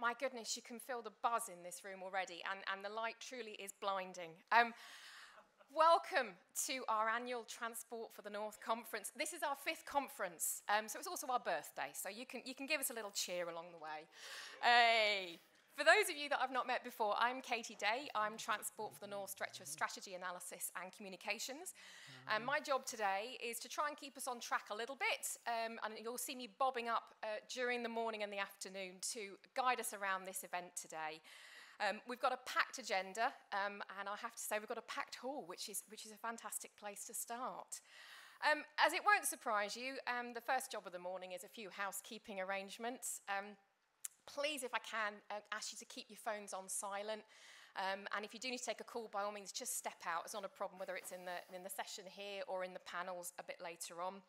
My goodness, you can feel the buzz in this room already, and the light truly is blinding. Welcome to our annual Transport for the North conference. This is our 5th conference, so it's also our birthday, so you can give us a little cheer along the way. Hey. For those of you that I've not met before, I'm Katie Day. I'm Transport for the North Director of Strategy Analysis and Communications. And my job today is to try and keep us on track a little bit, and you'll see me bobbing up during the morning and the afternoon to guide us around this event today. We've got a packed agenda, and I have to say we've got a packed hall, which is a fantastic place to start. As it won't surprise you, the first job of the morning is a few housekeeping arrangements. Please, if I can, ask you to keep your phones on silent. And if you do need to take a call, by all means, just step out. It's not a problem whether it's in the session here or in the panels a bit later on.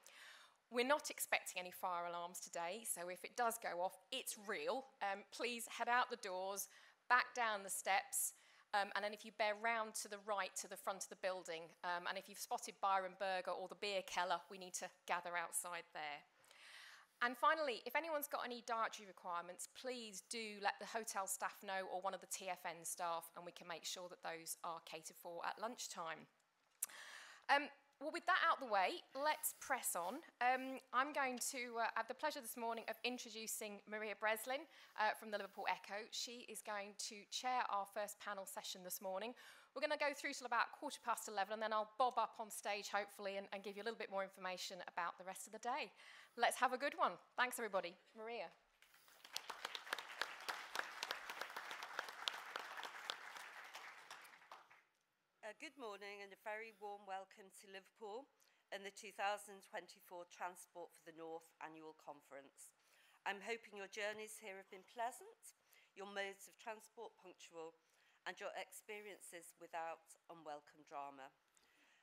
We're not expecting any fire alarms today, so if it does go off, it's real. Please head out the doors, back down the steps, and then if you bear round to the right to the front of the building, and if you've spotted Byron Burger or the beer Keller, we need to gather outside there. And finally, if anyone's got any dietary requirements, please do let the hotel staff know or one of the TFN staff, and we can make sure that those are catered for at lunchtime. Well, with that out the way, let's press on. I'm going to have the pleasure this morning of introducing Maria Breslin from the Liverpool Echo. She is going to chair our first panel session this morning. We're going to go through till about 11:15, and then I'll bob up on stage, hopefully, and give you a little bit more information about the rest of the day. Let's have a good one. Thanks, everybody. Maria. Good morning and a very warm welcome to Liverpool and the 2024 Transport for the North Annual Conference. I'm hoping your journeys here have been pleasant, your modes of transport punctual, and your experiences without unwelcome drama.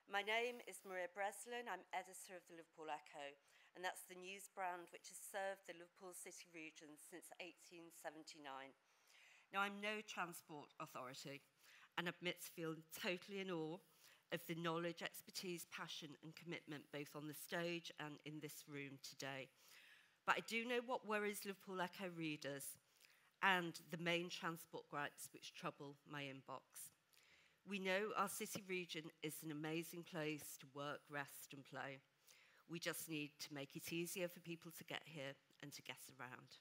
My name is Maria Breslin. I'm editor of the Liverpool Echo, and that's the news brand which has served the Liverpool City region since 1879. Now, I'm no transport authority, and admit to feel totally in awe of the knowledge, expertise, passion and commitment both on the stage and in this room today. But I do know what worries Liverpool Echo readers and the main transport gripes which trouble my inbox. We know our city region is an amazing place to work, rest and play. We just need to make it easier for people to get here and to get around.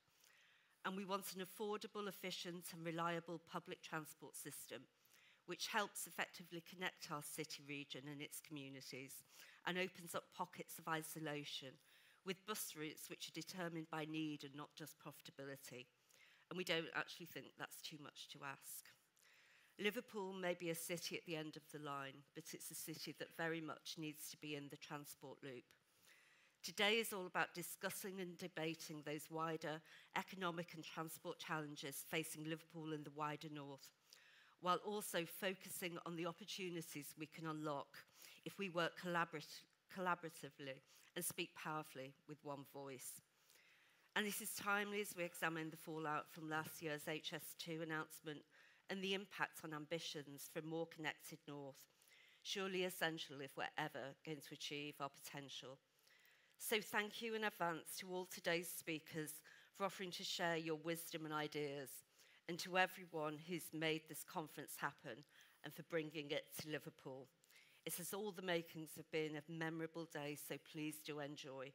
And we want an affordable, efficient and reliable public transport system which helps effectively connect our city region and its communities and opens up pockets of isolation with bus routes which are determined by need and not just profitability. And we don't actually think that's too much to ask. Liverpool may be a city at the end of the line, but it's a city that very much needs to be in the transport loop. Today is all about discussing and debating those wider economic and transport challenges facing Liverpool and the wider north, while also focusing on the opportunities we can unlock if we work collaboratively and speak powerfully with one voice. And this is timely as we examine the fallout from last year's HS2 announcement and the impact on ambitions for a more connected north, surely essential if we're ever going to achieve our potential. So thank you in advance to all today's speakers for offering to share your wisdom and ideas, and to everyone who's made this conference happen and for bringing it to Liverpool. It has all the makings of being a memorable day, so please do enjoy.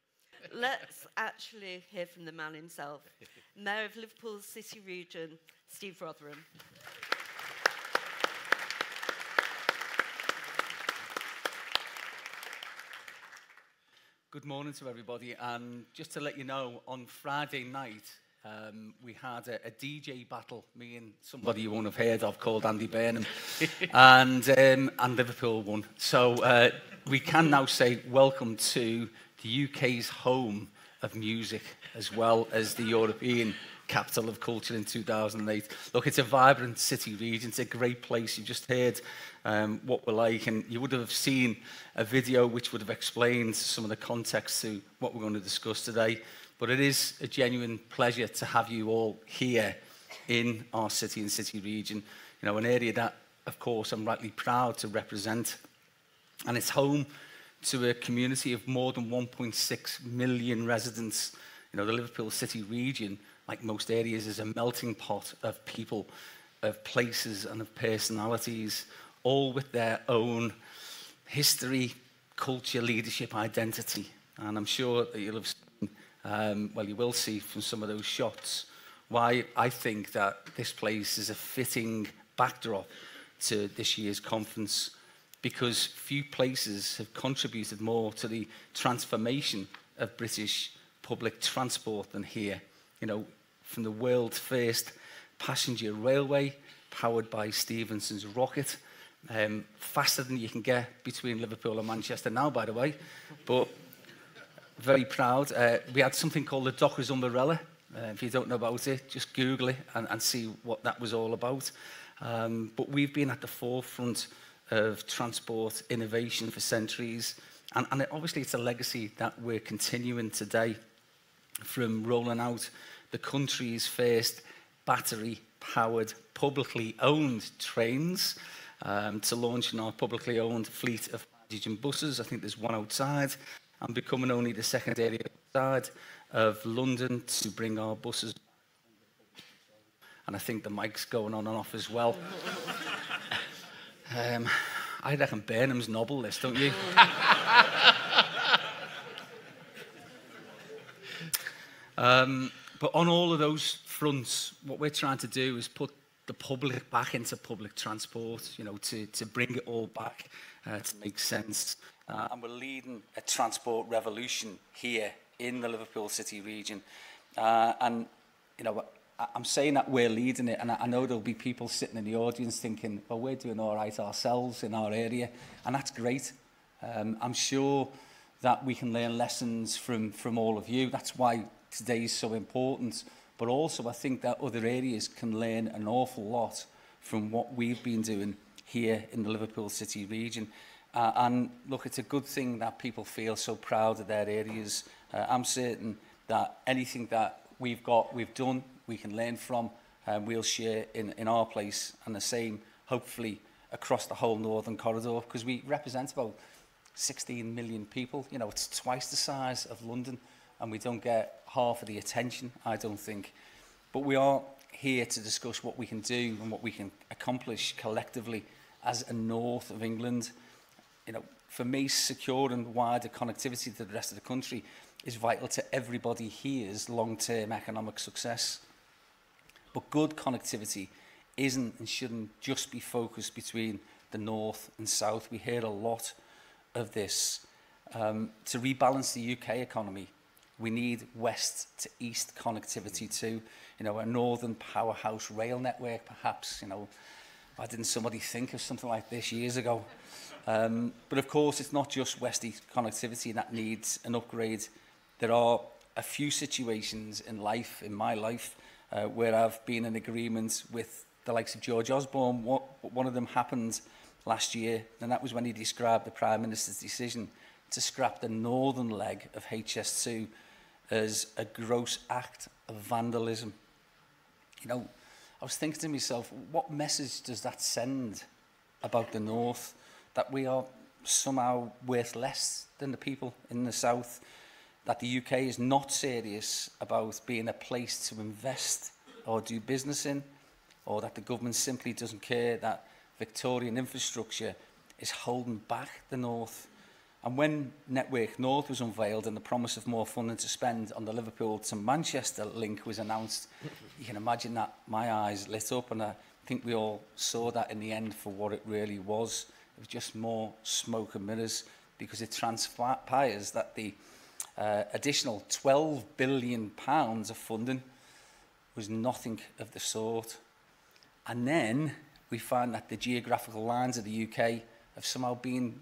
Let's actually hear from the man himself, Mayor of Liverpool's City Region, Steve Rotheram. Good morning to everybody, and just to let you know, on Friday night, we had a DJ battle, me and somebody you won't have heard of called Andy Burnham, and Liverpool won. So we can now say welcome to the UK's home of music, as well as the European capital of culture in 2008. Look, it's a vibrant city region. It's a great place. You just heard what we're like, and you would have seen a video which would have explained some of the context to what we're going to discuss today. But it is a genuine pleasure to have you all here in our city and city region. You know, an area that, of course, I'm rightly proud to represent. And it's home to a community of more than 1.6 million residents. You know, the Liverpool city region like most areas, is a melting pot of people, of places and of personalities, all with their own history, culture, leadership, identity. And I'm sure that you'll have seen, well, you will see from some of those shots, why I think that this place is a fitting backdrop to this year's conference, because few places have contributed more to the transformation of British public transport than here. You know, from the world's first passenger railway, powered by Stephenson's rocket, faster than you can get between Liverpool and Manchester now, by the way, but very proud. We had something called the Dockers Umbrella. If you don't know about it, just Google it and see what that was all about. But we've been at the forefront of transport innovation for centuries, and obviously it's a legacy that we're continuing today, from rolling out the country's first battery-powered, publicly owned trains, to launching our publicly owned fleet of hydrogen buses. I think there's one outside, and becoming only the second area outside of London to bring our buses. And I think the mic's going on and off as well. I reckon Burnham's nobble this, don't you? But on all of those fronts, what we're trying to do is put the public back into public transport, you know, to bring it all back, to make sense. And we're leading a transport revolution here in the Liverpool City region. And, you know, I'm saying that we're leading it, and I know there'll be people sitting in the audience thinking, well, we're doing all right ourselves in our area, and that's great. I'm sure that we can learn lessons from all of you. That's why today is so important. But also, I think that other areas can learn an awful lot from what we've been doing here in the Liverpool City region. And look, it's a good thing that people feel so proud of their areas. I'm certain that anything that we've done, we can learn from, and we'll share in our place, and the same, hopefully, across the whole Northern Corridor, because we represent about 16 million people. You know, it's twice the size of London, and we don't get half of the attention, I don't think. But we are here to discuss what we can do and what we can accomplish collectively as a north of England. You know, for me, secure and wider connectivity to the rest of the country is vital to everybody here's long-term economic success. But good connectivity isn't and shouldn't just be focused between the north and south. We hear a lot of this. To rebalance the UK economy, we need west to east connectivity too. You know, a northern powerhouse rail network, perhaps. You know, why didn't somebody think of something like this years ago? But of course, it's not just west-east connectivity that needs an upgrade. There are a few situations in life, in my life, where I've been in agreement with the likes of George Osborne. One of them happened last year, and that was when he described the Prime Minister's decision to scrap the northern leg of HS2 as a gross act of vandalism. You know, I was thinking to myself, what message does that send about the north? That we are somehow worth less than the people in the south? That the UK is not serious about being a place to invest or do business in? Or that the government simply doesn't care that Victorian infrastructure is holding back the north? And when Network North was unveiled and the promise of more funding to spend on the Liverpool to Manchester link was announced, you can imagine that my eyes lit up, and I think we all saw that in the end for what it really was. It was just more smoke and mirrors, because it transpires that the additional £12 billion of funding was nothing of the sort. And then we find that the geographical lines of the UK have somehow been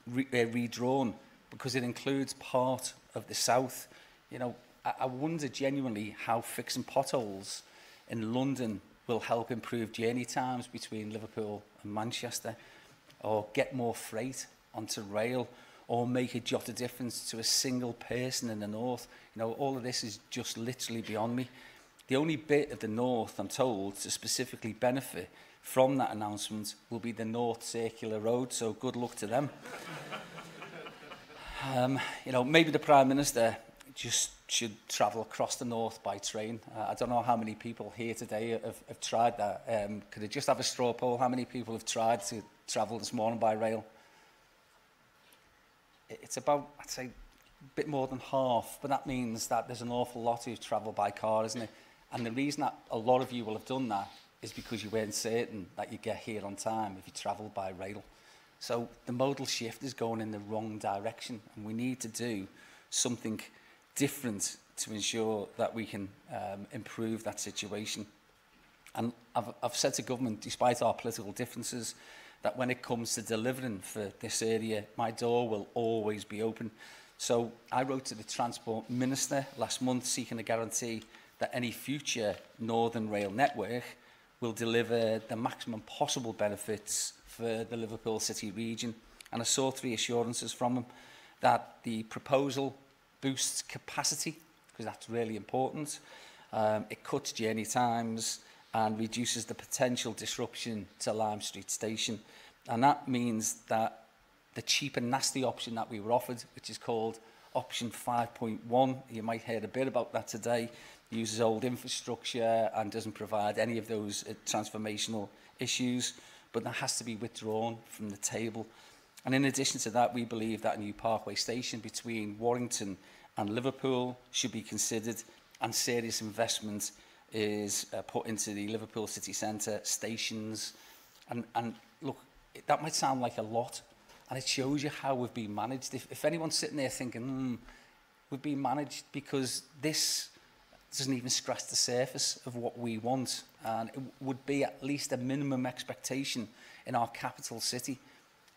redrawn, because it includes part of the south. You know, I wonder genuinely how fixing potholes in London will help improve journey times between Liverpool and Manchester, or get more freight onto rail, or make a jot of difference to a single person in the north. You know, all of this is just literally beyond me. The only bit of the north, I'm told, to specifically benefit from that announcement will be the North Circular Road, so good luck to them. You know, maybe the Prime Minister just should travel across the north by train. I don't know how many people here today have tried that. Could I just have a straw poll? How many people have tried to travel this morning by rail? It's about, I'd say, a bit more than half, but that means that there's an awful lot who've travelled by car, isn't it? And the reason that a lot of you will have done that is because you weren't certain that you'd get here on time if you travelled by rail. So the modal shift is going in the wrong direction, and we need to do something different to ensure that we can improve that situation. And I've said to government, despite our political differences, that when it comes to delivering for this area, my door will always be open. So I wrote to the Transport Minister last month seeking a guarantee that any future Northern Rail network will deliver the maximum possible benefits for the Liverpool City region. And I saw 3 assurances from him that the proposal boosts capacity, because that's really important. It cuts journey times and reduces the potential disruption to Lime Street Station. And that means that the cheap and nasty option that we were offered, which is called option 5.1, you might hear a bit about that today, uses old infrastructure and doesn't provide any of those transformational issues, but that has to be withdrawn from the table. And in addition to that, we believe that a new Parkway station between Warrington and Liverpool should be considered, and serious investment is put into the Liverpool city centre stations. And look, that might sound like a lot, and it shows you how we've been managed. If anyone's sitting there thinking, we've been managed, because this doesn't even scratch the surface of what we want, and it would be at least a minimum expectation in our capital city.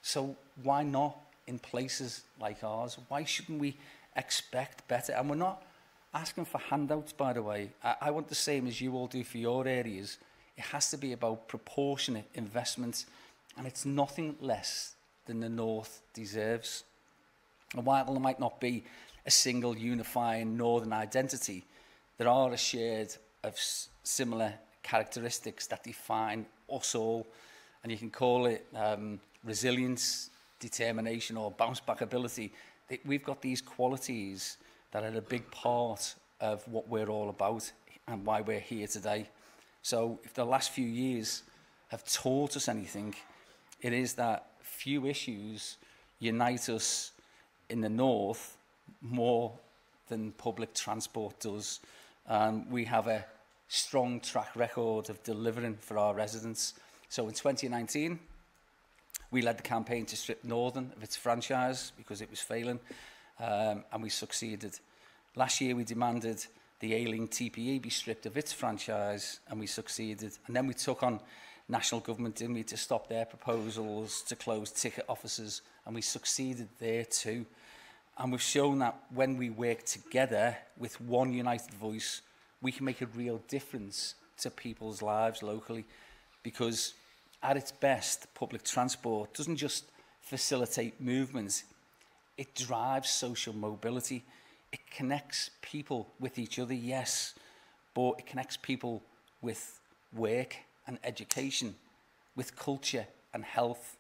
So why not in places like ours? Why shouldn't we expect better? And we're not asking for handouts, by the way. I want the same as you all do for your areas. It has to be about proportionate investment, and it's nothing less than the North deserves. And while there might not be a single unifying Northern identity, there are a shade of similar characteristics that define us all, and you can call it resilience, determination, or bounce-back ability. We've got these qualities that are a big part of what we're all about and why we're here today. So if the last few years have taught us anything, it is that few issues unite us in the North more than public transport does. We have a strong track record of delivering for our residents. So in 2019, we led the campaign to strip Northern of its franchise because it was failing, and we succeeded. Last year, we demanded the ailing TPE be stripped of its franchise, and we succeeded. And then we took on national government, didn't we, to stop their proposals to close ticket offices, and we succeeded there too. And we've shown that when we work together with one united voice, we can make a real difference to people's lives locally, because at its best, public transport doesn't just facilitate movement, it drives social mobility. It connects people with each other, yes, but it connects people with work and education, with culture and health,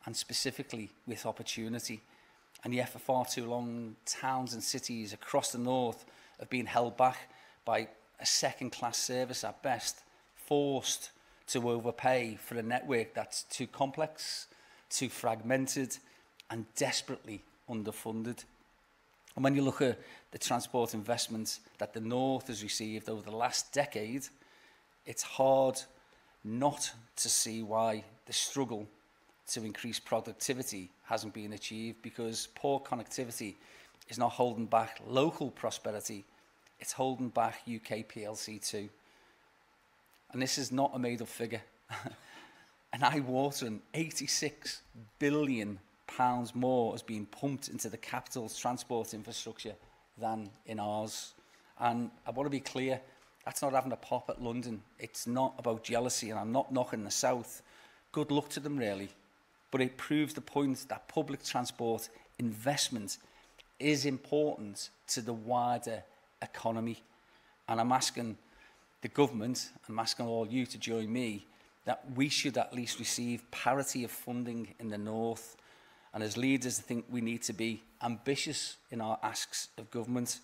and specifically with opportunity. And yet for far too long, towns and cities across the North have been held back by a second-class service at best, forced to overpay for a network that's too complex, too fragmented, and desperately underfunded. And when you look at the transport investments that the North has received over the last decade, it's hard not to see why the struggle to increase productivity hasn't been achieved, because poor connectivity is not holding back local prosperity, it's holding back UK PLC too. And this is not a made-up figure. An eye-watering £86 billion more has been pumped into the capital's transport infrastructure than in ours. And I want to be clear, that's not having a pop at London. It's not about jealousy, and I'm not knocking the South. Good luck to them, really. But it proves the point that public transport investment is important to the wider economy. And I'm asking the government, I'm asking all you to join me, that we should at least receive parity of funding in the North. And as leaders, I think we need to be ambitious in our asks of government.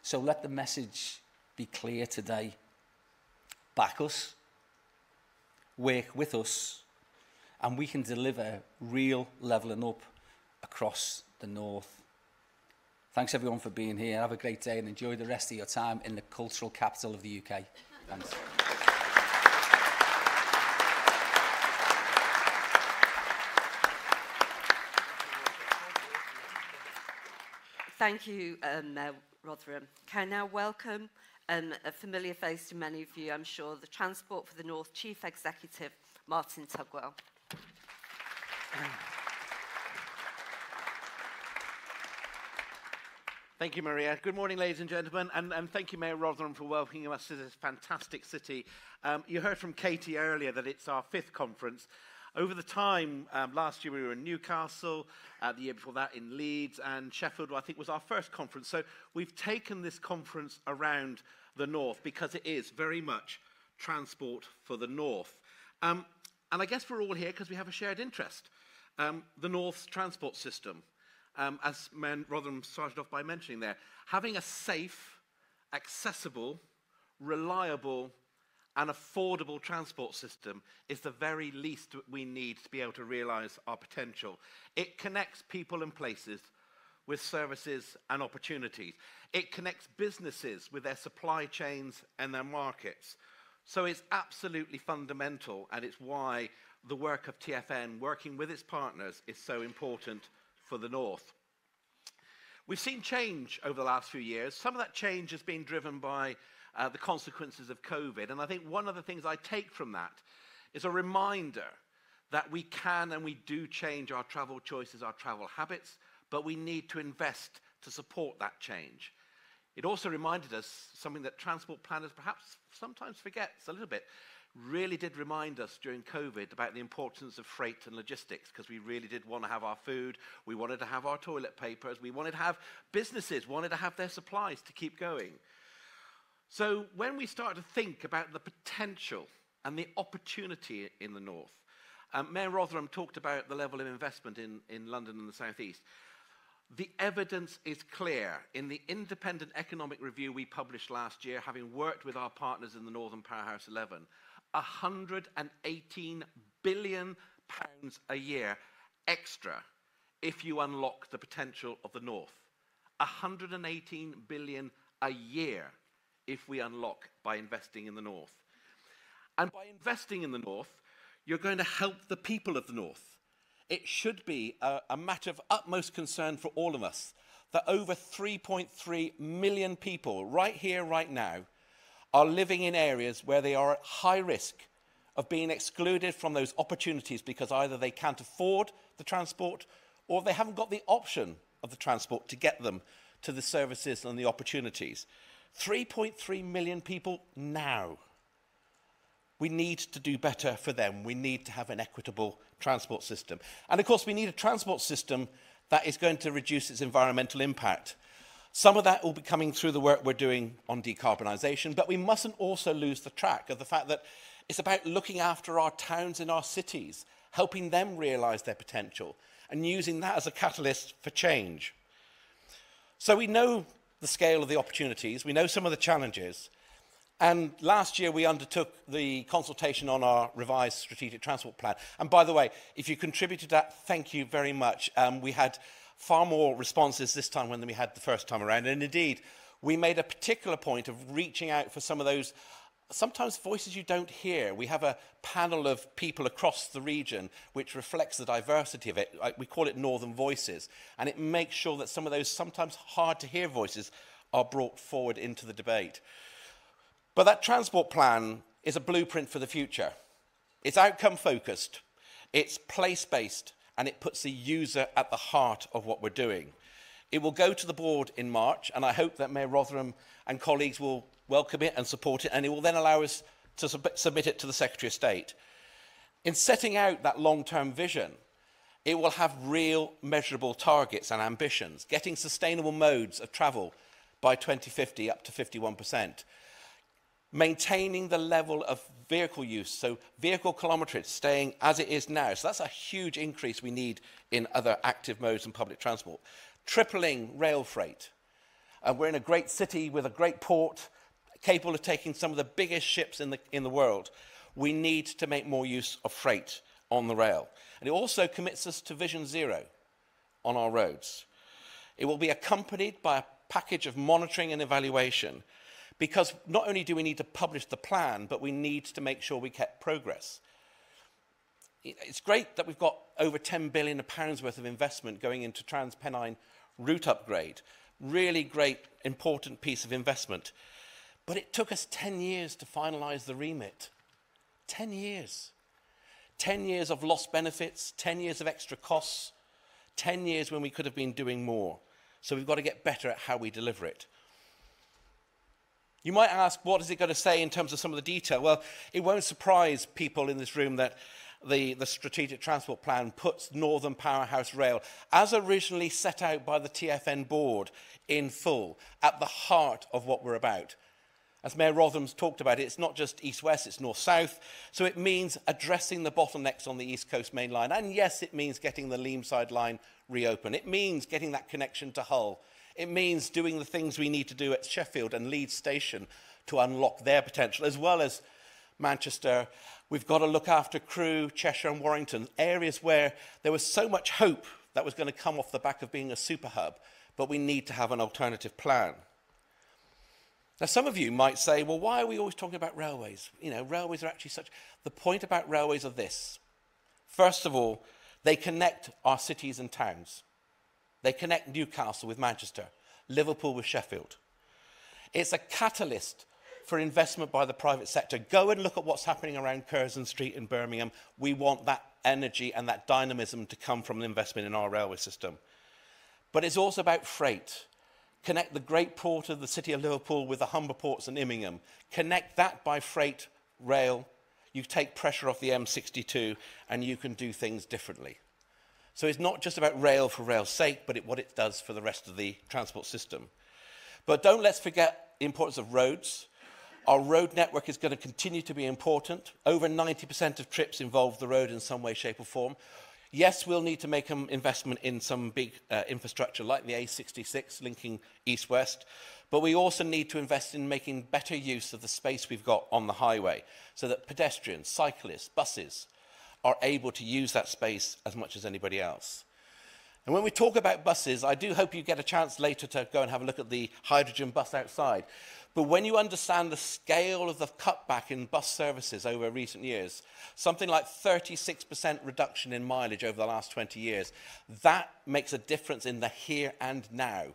So let the message be clear today. Back us, work with us, and we can deliver real levelling up across the north. Thanks everyone for being here. Have a great day and enjoy the rest of your time in the cultural capital of the UK. Thanks. Thank you, Mayor Rotheram. Can I now welcome a familiar face to many of you, I'm sure, the Transport for the North Chief Executive, Martin Tugwell. Thank you, Maria. Good morning, ladies and gentlemen, and thank you, Mayor Rotheram, for welcoming us to this fantastic city. You heard from Katie earlier that it's our 5th conference. Over the time, last year we were in Newcastle, the year before that in Leeds, and Sheffield, I think, was our first conference. So we've taken this conference around the north because it is very much transport for the north. And I guess we're all here because we have a shared interest, the north's transport system. As Mayor Rotheram started off by mentioning there, having a safe, accessible, reliable and affordable transport system is the very least we need to be able to realise our potential. It connects people and places with services and opportunities. It connects businesses with their supply chains and their markets. So it's absolutely fundamental, and it's why the work of TfN, working with its partners, is so important for the north. We've seen change over the last few years. Some of that change has been driven by the consequences of COVID. And I think one of the things I take from that is a reminder that we can and we do change our travel choices, our travel habits, but we need to invest to support that change. It also reminded us something that transport planners perhaps sometimes forget a little bit, really did remind us during COVID about the importance of freight and logistics, because we really did want to have our food, we wanted to have our toilet papers, we wanted to have businesses, wanted to have their supplies to keep going. So when we start to think about the potential and the opportunity in the north, Mayor Rotheram talked about the level of investment in London and the South East. The evidence is clear. In the independent economic review we published last year, having worked with our partners in the Northern Powerhouse 11, £118 billion a year extra if you unlock the potential of the north. 118 billion a year if we unlock by investing in the north. And by investing in the north, you're going to help the people of the north. It should be a matter of utmost concern for all of us that over 3.3 million people right here, right now, are living in areas where they are at high risk of being excluded from those opportunities because either they can't afford the transport or they haven't got the option of the transport to get them to the services and the opportunities. 3.3 million people now. We need to do better for them. We need to have an equitable transport system. And of course, we need a transport system that is going to reduce its environmental impact. Some of that will be coming through the work we're doing on decarbonisation, but we mustn't also lose the track of the fact that it's about looking after our towns and our cities, helping them realise their potential, and using that as a catalyst for change. So we know the scale of the opportunities, we know some of the challenges, and last year we undertook the consultation on our revised strategic transport plan. And by the way, if you contributed to that, thank you very much. We had far more responses this time than we had the first time around, and indeed, we made a particular point of reaching out for some of those sometimes voices you don't hear. We have a panel of people across the region which reflects the diversity of it. We call it Northern Voices, and it makes sure that some of those sometimes hard to hear voices are brought forward into the debate. But that transport plan is a blueprint for the future. It's outcome focused, it's place-based, and it puts the user at the heart of what we're doing. It will go to the board in March, and I hope that Mayor Rotheram and colleagues will welcome it and support it, and it will then allow us to submit it to the Secretary of State. In setting out that long-term vision, it will have real measurable targets and ambitions, getting sustainable modes of travel by 2050 up to 51%, maintaining the level of vehicle use, so vehicle kilometrage staying as it is now. So that's a huge increase we need in other active modes and public transport. Tripling rail freight. We're in a great city with a great port, capable of taking some of the biggest ships in the world. We need to make more use of freight on the rail. And it also commits us to Vision Zero on our roads. It will be accompanied by a package of monitoring and evaluation, because not only do we need to publish the plan, but we need to make sure we get progress. It's great that we've got over £10 billion worth of investment going into Transpennine route upgrade. Really great, important piece of investment. But it took us 10 years to finalise the remit. 10 years. 10 years of lost benefits, 10 years of extra costs, 10 years when we could have been doing more. So we've got to get better at how we deliver it. You might ask, what is it going to say in terms of some of the detail? Well, it won't surprise people in this room that the Strategic Transport Plan puts Northern Powerhouse Rail, as originally set out by the TfN board, in full, at the heart of what we're about. As Mayor Rotheram's talked about it, it's not just east-west, it's north-south. So it means addressing the bottlenecks on the East Coast Main Line. And yes, it means getting the Leamside line reopened. It means getting that connection to Hull. It means doing the things we need to do at Sheffield and Leeds Station to unlock their potential, as well as Manchester. We've got to look after Crewe, Cheshire and Warrington, areas where there was so much hope that was going to come off the back of being a super hub, but we need to have an alternative plan. Now, some of you might say, well, why are we always talking about railways? You know, railways are actually such... The point about railways are this. First of all, they connect our cities and towns. They connect Newcastle with Manchester, Liverpool with Sheffield. It's a catalyst for investment by the private sector. Go and look at what's happening around Curzon Street in Birmingham. We want that energy and that dynamism to come from the investment in our railway system. But it's also about freight. Connect the great port of the city of Liverpool with the Humber ports and Immingham. Connect that by freight, rail. You take pressure off the M62 and you can do things differently. So it's not just about rail for rail's sake, but what it does for the rest of the transport system. But don't let's forget the importance of roads. Our road network is going to continue to be important. Over 90% of trips involve the road in some way, shape or form. Yes, we'll need to make an investment in some big infrastructure like the A66 linking east-west, but we also need to invest in making better use of the space we've got on the highway so that pedestrians, cyclists, buses are able to use that space as much as anybody else. And when we talk about buses, I do hope you get a chance later to go and have a look at the hydrogen bus outside. But when you understand the scale of the cutback in bus services over recent years, something like 36% reduction in mileage over the last 20 years, that makes a difference in the here and now.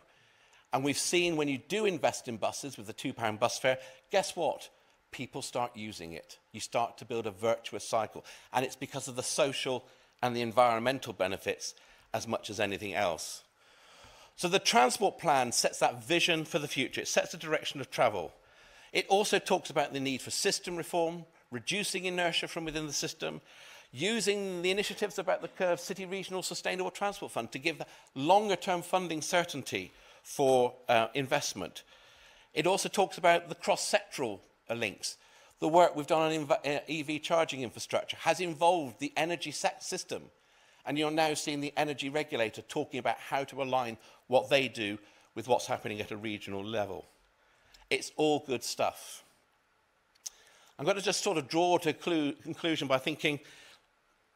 And we've seen when you do invest in buses with the £2 bus fare, guess what? People start using it. You start to build a virtuous cycle. And it's because of the social and the environmental benefits as much as anything else. So the transport plan sets that vision for the future. It sets the direction of travel. It also talks about the need for system reform, reducing inertia from within the system, using the initiatives about the Curve City Regional Sustainable Transport Fund to give the longer-term funding certainty for investment. It also talks about the cross-sectoral links. The work we've done on EV charging infrastructure has involved the energy system. And you're now seeing the energy regulator talking about how to align what they do with what's happening at a regional level. It's all good stuff. I'm going to just sort of draw to a conclusion by thinking,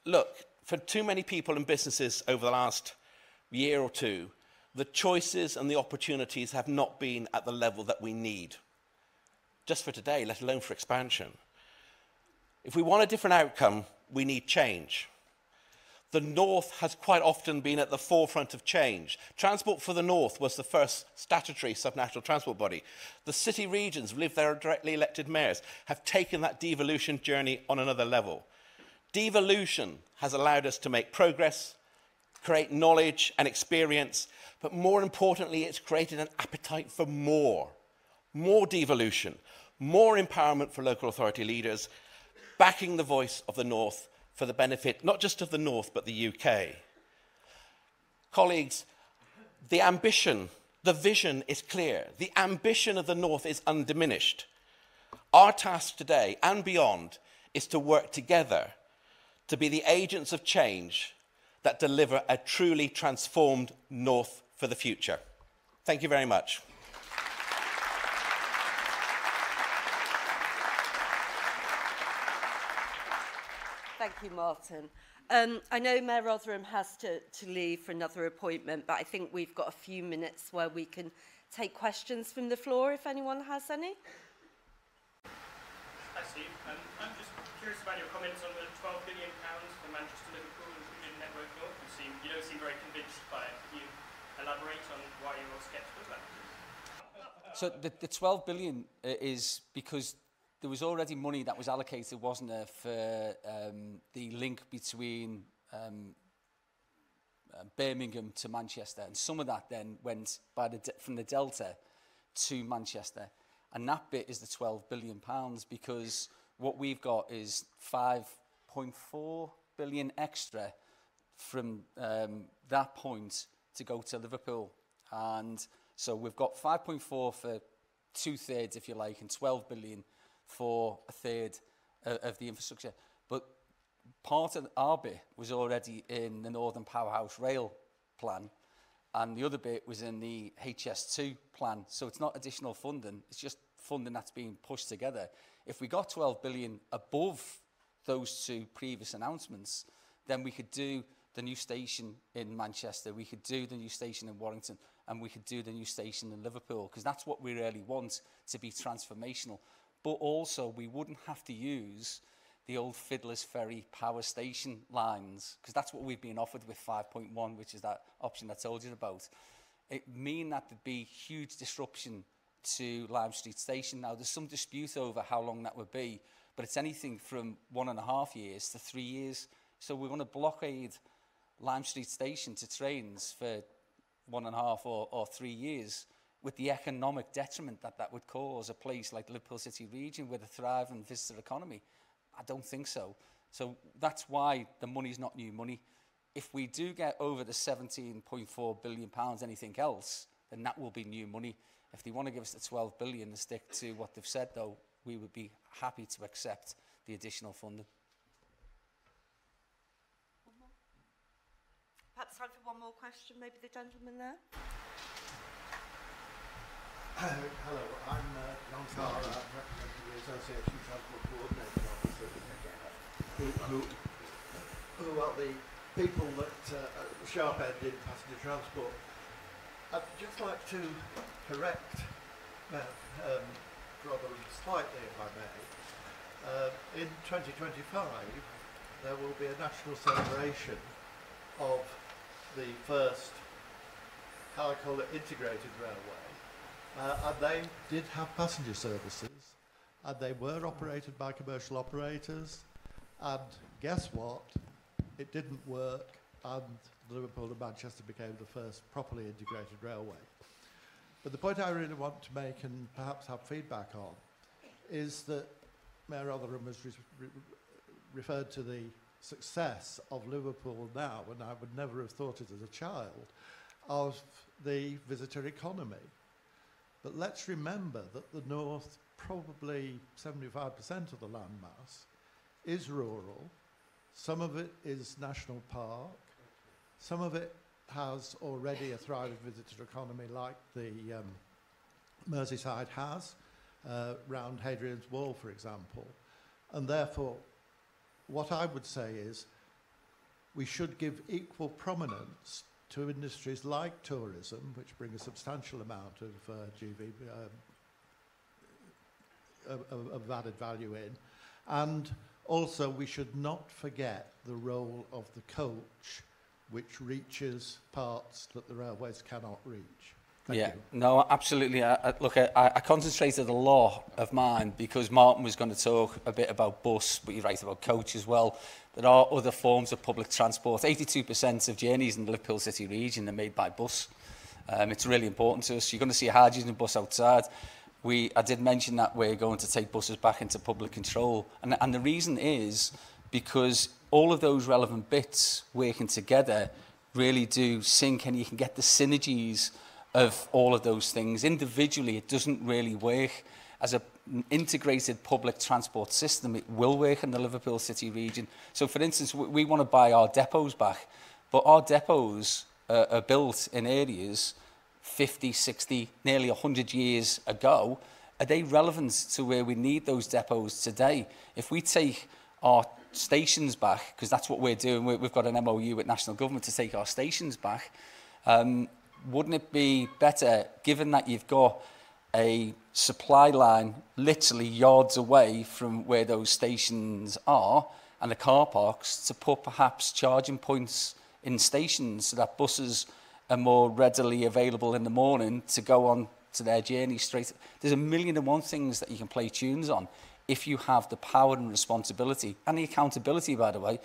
look, for too many people and businesses over the last year or two, the choices and the opportunities have not been at the level that we need. Just for today, let alone for expansion. If we want a different outcome, we need change. The North has quite often been at the forefront of change. Transport for the North was the first statutory subnational transport body. The city regions, with their directly elected mayors, have taken that devolution journey on another level. Devolution has allowed us to make progress, create knowledge and experience, but more importantly, it's created an appetite for more. More devolution, more empowerment for local authority leaders, backing the voice of the North for the benefit not just of the North, but the UK. Colleagues, the ambition, the vision is clear. The ambition of the North is undiminished. Our task today and beyond is to work together to be the agents of change that deliver a truly transformed North for the future. Thank you very much. Thank you, Martin. I know Mayor Rotheram has to leave for another appointment, but I think we've got a few minutes where we can take questions from the floor if anyone has any. Hi, Steve. I'm just curious about your comments on the £12 billion for Manchester, Liverpool, including Network North. You don't seem very convinced by it. Can you elaborate on why you're all sceptical about it? So the 12 billion is because there was already money that was allocated, wasn't there, for the link between Birmingham to Manchester, and some of that then went from the Delta to Manchester, and that bit is the 12 billion pounds, because what we've got is 5.4 billion extra from that point to go to Liverpool, and so we've got 5.4 for 2/3, if you like, and 12 billion for 1/3 of the infrastructure. But part of our bit was already in the Northern Powerhouse Rail plan, and the other bit was in the HS2 plan. So it's not additional funding, it's just funding that's being pushed together. If we got 12 billion above those two previous announcements, then we could do the new station in Manchester, we could do the new station in Warrington, and we could do the new station in Liverpool, because that's what we really want to be transformational. But also, we wouldn't have to use the old Fiddler's Ferry power station lines, because that's what we've been offered with 5.1, which is that option I told you about. It mean that there'd be huge disruption to Lime Street Station. Now, there's some dispute over how long that would be, but it's anything from 1.5 years to 3 years. So we're going to blockade Lime Street Station to trains for 1.5 or 3 years, with the economic detriment that that would cause a place like Liverpool City Region with a thriving visitor economy. I don't think so. So that's why the money's not new money. If we do get over the £17.4 billion, anything else, then that will be new money. If they want to give us the 12 billion and stick to what they've said, though, we would be happy to accept the additional funding. Perhaps time for one more question, maybe the gentleman there. Hello, I'm John Carr, I'm representing the Association Transport Coordinating Officers, who are the people that sharp end in passenger transport. I'd just like to correct rather slightly, if I may. In 2025, there will be a national celebration of the first, how I call it, integrated railway. And they did have passenger services, and they were operated by commercial operators, and guess what? It didn't work, and Liverpool and Manchester became the first properly integrated railway. But the point I really want to make, and perhaps have feedback on, is that Mayor Rotheram has referred to the success of Liverpool now, and I would never have thought it as a child, of the visitor economy. But let's remember that the north, probably 75% of the landmass, is rural. Some of it is national park. Some of it has already a thriving visitor economy like the Merseyside has, round Hadrian's Wall, for example. And therefore, what I would say is we should give equal prominence to industries like tourism, which bring a substantial amount of added value in, and also we should not forget the role of the coach, which reaches parts that the railways cannot reach. Thank you. No, absolutely. Look, I concentrated a lot of mine because Martin was going to talk a bit about bus, but you're right about coach as well. There are other forms of public transport. 82% of journeys in the Liverpool City region are made by bus. It's really important to us. You're going to see a hydrogen bus outside. I did mention that we're going to take buses back into public control. And the reason is because all of those relevant bits working together really do sync, and you can get the synergies of all of those things. Individually, it doesn't really work. As an integrated public transport system, it will work in the Liverpool City region. So, for instance, we want to buy our depots back, but our depots are built in areas 50, 60, nearly 100 years ago. Are they relevant to where we need those depots today? If we take our stations back, because that's what we're doing. We've got an MOU with national government to take our stations back. Wouldn't it be better, given that you've got a supply line literally yards away from where those stations are and the car parks, to put perhaps charging points in stations so that buses are more readily available in the morning to go on to their journey straight? There's a million and one things that you can play tunes on if you have the power and responsibility and the accountability, by the way.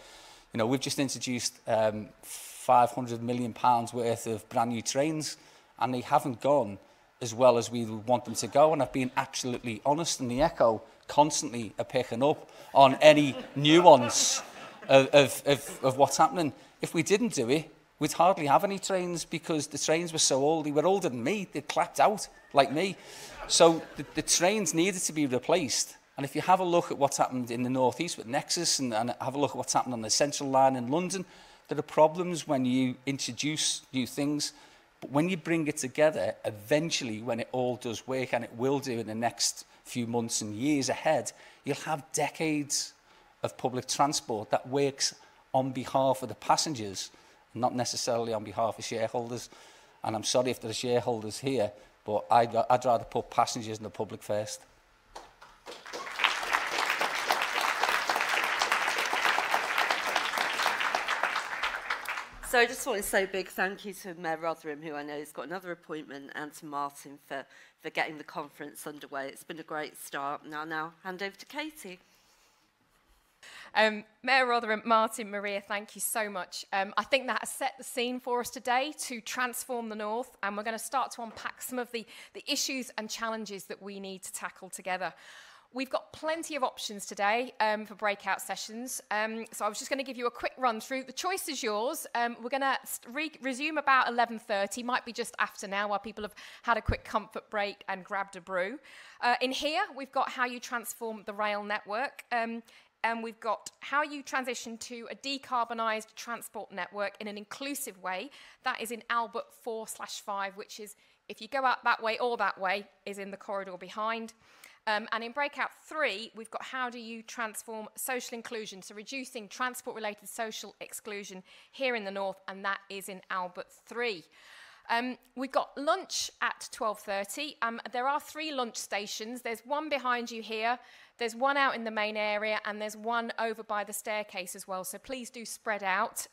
You know, we've just introduced £500 million worth of brand new trains, and they haven't gone as well as we would want them to go. And I've been absolutely honest, and the Echo constantly are picking up on any nuance of what's happening. If we didn't do it, we'd hardly have any trains, because the trains were so old. They were older than me. They'd clapped out like me. So the trains needed to be replaced. And if you have a look at what's happened in the northeast with Nexus, and have a look at what's happened on the Central Line in London, there are problems when you introduce new things. But when you bring it together, eventually, when it all does work, and it will do in the next few months and years ahead, you'll have decades of public transport that works on behalf of the passengers, not necessarily on behalf of shareholders. And I'm sorry if there are shareholders here, but I'd rather put passengers and the public first. So I just want to say a big thank you to Mayor Rotheram, who I know has got another appointment, and to Martin for getting the conference underway. It's been a great start. And I'll now hand over to Katie. Mayor Rotheram, Martin, Maria, thank you so much. I think that has set the scene for us today to transform the North, and we're going to start to unpack some of the issues and challenges that we need to tackle together. We've got plenty of options today for breakout sessions, so I was just going to give you a quick run through. The choice is yours. We're going to resume about 11:30, might be just after now, while people have had a quick comfort break and grabbed a brew. In here, we've got how you transform the rail network, and we've got how you transition to a decarbonised transport network in an inclusive way. That is in Albert 4/5, which is, if you go out that way or that way, is in the corridor behind. And in breakout 3, we've got how do you transform social inclusion, so reducing transport-related social exclusion here in the North, and that is in Albert 3. We've got lunch at 12:30. There are 3 lunch stations. There's one behind you here, there's one out in the main area, and there's one over by the staircase as well, so please do spread out.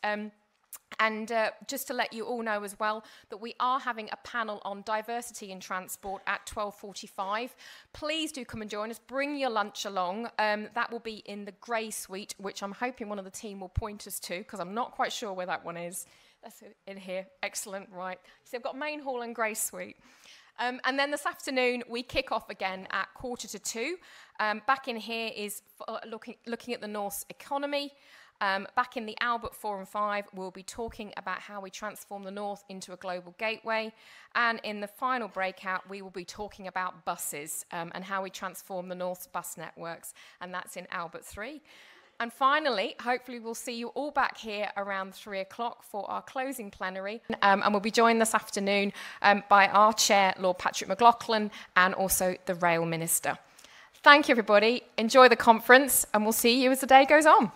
And just to let you all know as well that we are having a panel on diversity in transport at 12:45. Please do come and join us. Bring your lunch along. That will be in the grey suite, which I'm hoping one of the team will point us to, because I'm not quite sure where that one is. That's in here. Excellent. Right. So I've got main hall and grey suite. And then this afternoon, we kick off again at 1:45. Back in here is looking at the North's economy. Back in the Albert 4 and 5, we'll be talking about how we transform the North into a global gateway. And in the final breakout, we will be talking about buses and how we transform the North's bus networks. And that's in Albert 3. And finally, hopefully we'll see you all back here around 3 o'clock for our closing plenary. And we'll be joined this afternoon by our chair, Lord Patrick McLaughlin, and also the Rail Minister. Thank you, everybody. Enjoy the conference, and we'll see you as the day goes on.